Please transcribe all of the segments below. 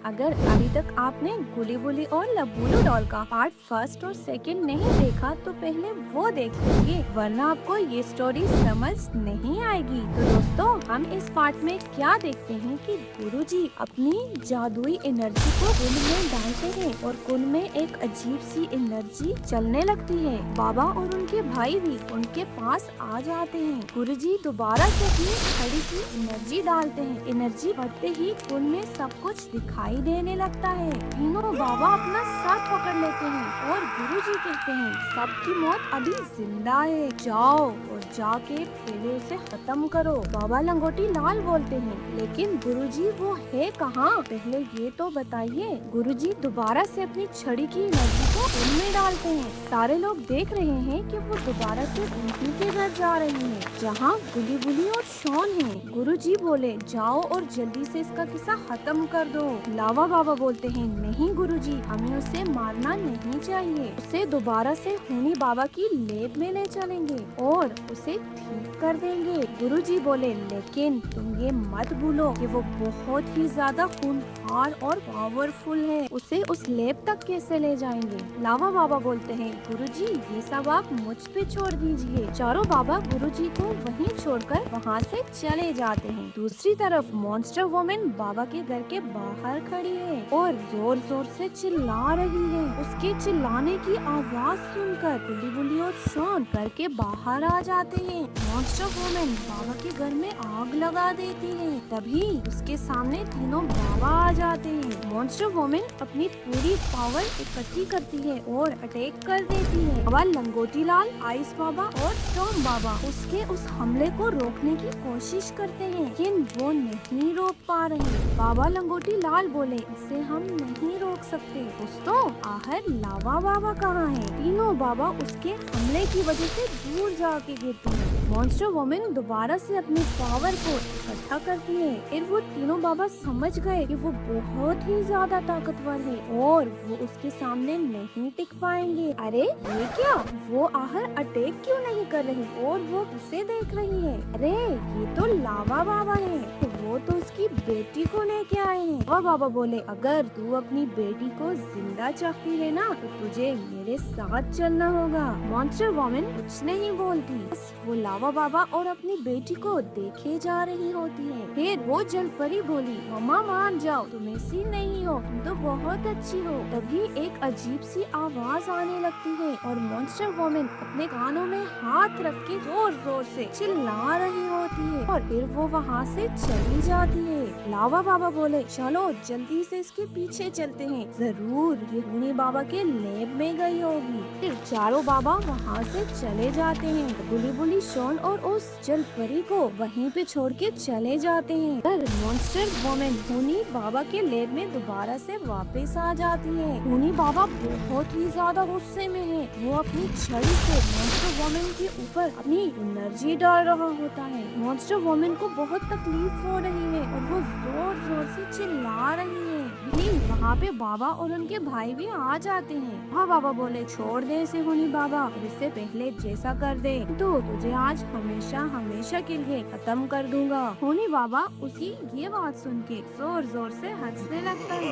अगर अभी तक आपने गुली बुली और लबूलू डॉल का पार्ट फर्स्ट और सेकंड नहीं देखा तो पहले वो देख लीजिए, वरना आपको ये स्टोरी समझ नहीं आएगी। तो दोस्तों, हम इस पार्ट में क्या देखते हैं कि गुरुजी अपनी जादुई एनर्जी को कुंड में डालते हैं और कुंड में एक अजीब सी एनर्जी चलने लगती है। बाबा और उनके भाई भी उनके पास आ जाते हैं। गुरुजी दोबारा से अपनी छड़ी की एनर्जी डालते हैं। एनर्जी बढ़ते ही कुंड में सब कुछ दिखाई देने लगता है। तीनों बाबा अपना साथ पकड़ लेते हैं और गुरुजी कहते हैं सबकी मौत अभी जिंदा है, जाओ और जाके पहले उसे खत्म करो। बाबा लंगोटी लाल बोलते हैं, लेकिन गुरुजी वो है कहाँ? पहले ये तो बताइए। गुरुजी दोबारा से अपनी छड़ी की एनर्जी को कुंड में डालते हैं। सारे लोग देख रहे हैं कि वो दोबारा से उन्हीं के घर जा रही है, जहाँ गुली बुली और शॉन है। गुरुजी बोले, जाओ और जल्दी से इसका किस्सा खत्म कर दो। लावा बाबा बोलते हैं, नहीं गुरुजी, हमें उसे मारना नहीं चाहिए। उसे दोबारा से हुनी बाबा की लेब में ले चलेंगे और उसे ठीक कर देंगे। गुरुजी बोले, लेकिन तुम ये मत भूलो कि वो बहुत ही ज्यादा खूंखार और पावरफुल है। उसे उस लेब तक कैसे ले जाएंगे? लावा बाबा बोलते हैं, गुरुजी ये सब आप मुझ पे छोड़ दीजिए। चारों बाबा गुरुजी को वहीं छोड़कर वहाँ से चले जाते हैं। दूसरी तरफ मॉन्स्टर वुमन बाबा के घर के बाहर खड़ी है और जोर जोर से चिल्ला रही है। उसके चिल्लाने की आवाज सुनकर गुली बुली और शॉन घर के बाहर आ जाते हैं। मॉन्स्टर वुमन बाबा के घर में आग लगा देती है। तभी उसके सामने तीनों बाबा आ जाते हैं। मॉन्स्टर वुमन अपनी पूरी पावर इकट्ठी करती है और अटैक कर देती है। बाबा लंगोटी लाल, आइस बाबा और स्टॉर्म बाबा उसके उस हमले को रोकने की कोशिश करते हैं, लेकिन वो नहीं रोक पा रहे। बाबा लंगोटी लाल बोले, इसे हम नहीं रोक सकते। दोस्तों, आहर लावा बाबा कहाँ है? तीनों बाबा उसके हमले की वजह से दूर जाके गिरते हैं। मॉन्स्टर वुमन दोबारा से अपनी पावर को इकट्ठा करती है। फिर वो तीनों बाबा समझ गए कि वो बहुत ही ज्यादा ताकतवर है और वो उसके सामने नहीं टिक पाएंगे। अरे ये क्या? वो आहर अटैक क्यों नहीं कर रही और वो किसे देख रही है? अरे ये तो लावा बाबा है। वो तो उसकी बेटी को लेके आए हैं। लावा बाबा बोले, अगर तू अपनी बेटी को जिंदा चाहती है ना तो तुझे मेरे साथ चलना होगा। मॉन्स्टर वुमन कुछ नहीं बोलती, बस वो लावा बाबा और अपनी बेटी को देखे जा रही होती है। फिर वो जल परी बोली, मम्मा मान जाओ, तुम ऐसी नहीं हो, तुम तो बहुत अच्छी हो। तभी एक अजीब सी आवाज आने लगती है और मॉन्स्टर वुमन अपने कानों में हाथ रख के जोर जोर से चिल्ला रही होती है और फिर वो वहाँ से चली जाती है। लावा बाबा बोले, चलो जल्दी से इसके पीछे चलते हैं, जरूर ये हुनी बाबा के लेब में गई होगी। फिर चारों बाबा वहाँ से चले जाते हैं। गुली बुली, शॉन और उस जल परी को वहीं पे छोड़ के चले जाते हैं। पर मॉन्स्टर वुमन हुनी बाबा के लेब में दोबारा से वापस आ जाती है। हुनी बाबा बहुत ही ज्यादा गुस्से में है। वो अपनी छड़ी से मॉन्स्टर वुमन के ऊपर अपनी एनर्जी डाल रहा होता है। मॉन्स्टर वुमन को बहुत तकलीफ हो रही है और वो जोर जोर से चिल्ला रही है। वहाँ पे बाबा और उनके भाई भी आ जाते हैं। हाँ, बाबा बोले, छोड़ दे इसे हुनी बाबा, और इससे पहले जैसा कर दे तो तुझे आज हमेशा हमेशा के लिए खत्म कर दूंगा। हुनी बाबा उसी ये बात सुन के जोर जोर से हंसने लगता है।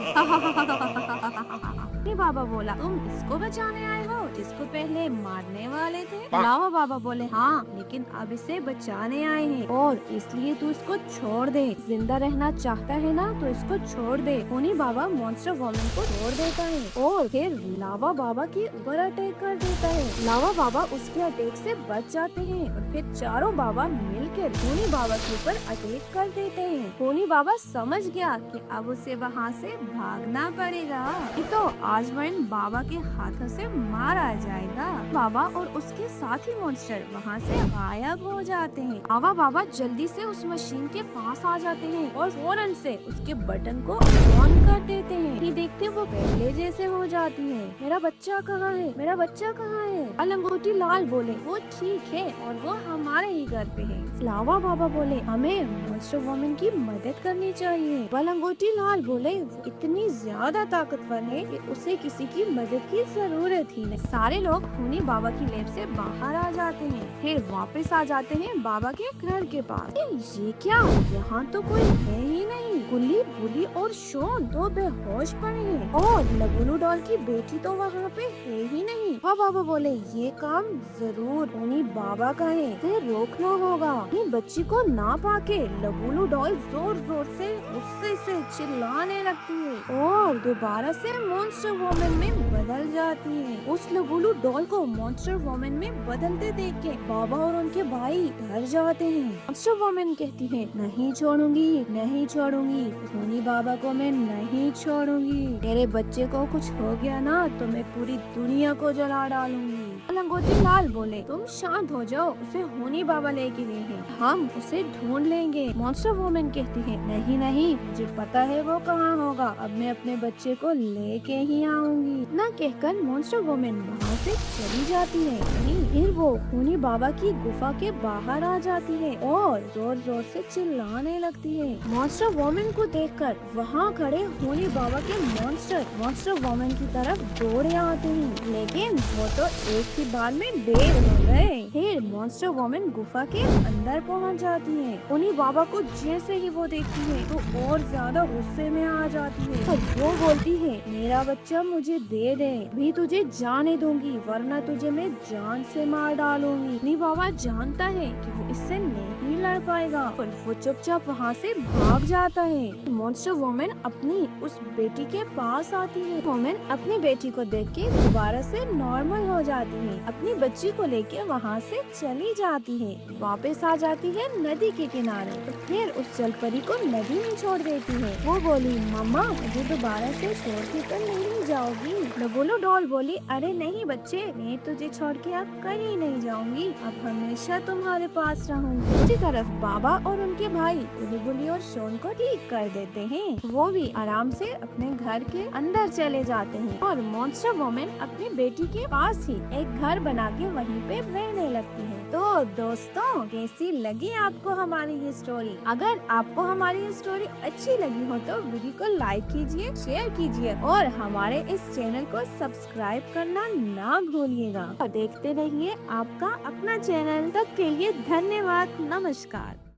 हुनी बाबा बोला, तुम इसको बचाने आए हो जिसको पहले मारने वाले थे? लावा बाबा बोले, हाँ, लेकिन अब इसे बचाने आए हैं और इसलिए तू इसको छोड़ दे। जिंदा रहना चाहता है ना तो इसको छोड़ दे। हुनी बाबा मॉन्स्टर वुमन को छोड़ देता है और फिर लावा बाबा के ऊपर अटैक कर देता है। लावा बाबा उसके अटैक से बच जाते हैं और फिर चारों बाबा मिलकर हुनी बाबा के ऊपर अटैक कर देते हैं। हुनी बाबा समझ गया कि अब उसे वहाँ से भागना पड़ेगा, नहीं तो आज वह बाबा के हाथों से मारा जाएगा। बाबा और उसके साथी मॉन्स्टर वहाँ से गायब हो जाते हैं। लावा बाबा जल्दी से उस मशीन के पास आ जाते हैं और फौरन से उसके बटन को ऑन कर देते हैं। ये देखते वो पहले जैसे हो जाती है। मेरा बच्चा कहाँ है? मेरा बच्चा कहाँ है? लंगोटी लाल बोले, वो ठीक है और वो हमारे ही घर पे है। लावा बाबा बोले, हमें मॉन्स्टर वुमन की मदद करनी चाहिए। लंगोटी लाल बोले, वो इतनी ज्यादा ताकतवर है कि उसे किसी की मदद की जरूरत ही नहीं। सारे लोग हुनी बाबा की लैब से बाहर आ जाते हैं, फिर वापस आ जाते हैं बाबा के घर के पास। ये क्या, यहाँ तो कोई है ही नहीं। गुल्ली, बुली और शोन तो बेहोश पड़े हैं और लबुलू डॉल की बेटी तो वहाँ पे है ही नहीं। बाबा बोले ये काम जरूर हुनी बाबा का है, फिर रोकना होगा। अपनी बच्ची को ना पाके लबुलू डॉल जोर जोर से गुस्से से चिल्लाने लगती है और दोबारा से मॉन्स्टर वुमन में बदल जाती है। उस लबुलू डॉल को मॉन्स्टर वुमन में बदलते देख के बाबा और उनके भाई डर जाते हैं। मॉन्स्टर वुमन कहती है नहीं छोड़ूंगी, नहीं छोड़ूंगी, हुनी बाबा को मैं नहीं छोड़ूंगी। तेरे बच्चे को कुछ हो गया ना तो मैं पूरी दुनिया को जला डालूंगी। लंगोटी लाल बोले तुम शांत हो जाओ, उसे हुनी बाबा लेके गए हैं, हम उसे ढूंढ लेंगे। मॉन्स्टर वुमन कहती है नहीं नहीं, मुझे पता है वो कहाँ होगा, अब मैं अपने बच्चे को लेके ही आऊंगी। ना कहकर मॉन्स्टर वुमन वहाँ से चली जाती है। फिर वो हुनी बाबा की गुफा के बाहर आ जाती है और जोर जोर से चिल्लाने लगती है। मॉन्स्टर वुमन को देखकर वहाँ खड़े हुनी बाबा के मॉन्स्टर वुमन की तरफ दौड़े आते हैं, लेकिन वो तो एक ही बार में ढेर हो गए। फिर मॉन्स्टर वुमन गुफा के अंदर पहुंच जाती है। हुनी बाबा को जैसे ही वो देखती है तो और ज्यादा गुस्से में आ जाती है और वो बोलती है मेरा बच्चा मुझे दे दे, भी तुझे जाने दूंगी वरना तुझे मैं जान से मार डालूंगी। हुनी बाबा जानता है कि वो इससे नहीं लड़ पाएगा और वो चुपचाप वहाँ से भाग जाता है। मॉन्स्टर वुमन अपनी उस बेटी के पास आती है। वुमन अपनी बेटी को देख के दोबारा से नॉर्मल हो जाती है, अपनी बच्ची को लेके वहाँ से चली जाती है, वापस आ जाती है नदी के किनारे। तो फिर उस जलपरी को नदी में छोड़ देती है। वो बोली मम्मा मुझे दोबारा से छोड़ के तो नहीं जाओगी। लबुलू डॉल बोली अरे नहीं बच्चे, मैं तुझे छोड़ के अब कहीं नहीं जाऊंगी, अब हमेशा तुम्हारे पास रहूंगी। दूसरी तरफ बाबा और उनके भाई बुली और शोन को ठीक कर देते हैं। वो भी आराम से अपने घर के अंदर चले जाते हैं और मॉन्स्टर वुमन अपनी बेटी के पास ही एक घर बना के वहीं पे रहने लगती है। तो दोस्तों कैसी लगी आपको हमारी ये स्टोरी? अगर आपको हमारी ये स्टोरी अच्छी लगी हो तो वीडियो को लाइक कीजिए, शेयर कीजिए और हमारे इस चैनल को सब्सक्राइब करना ना भूलिएगा। और देखते रहिए आपका अपना चैनल। तक के लिए धन्यवाद, नमस्कार।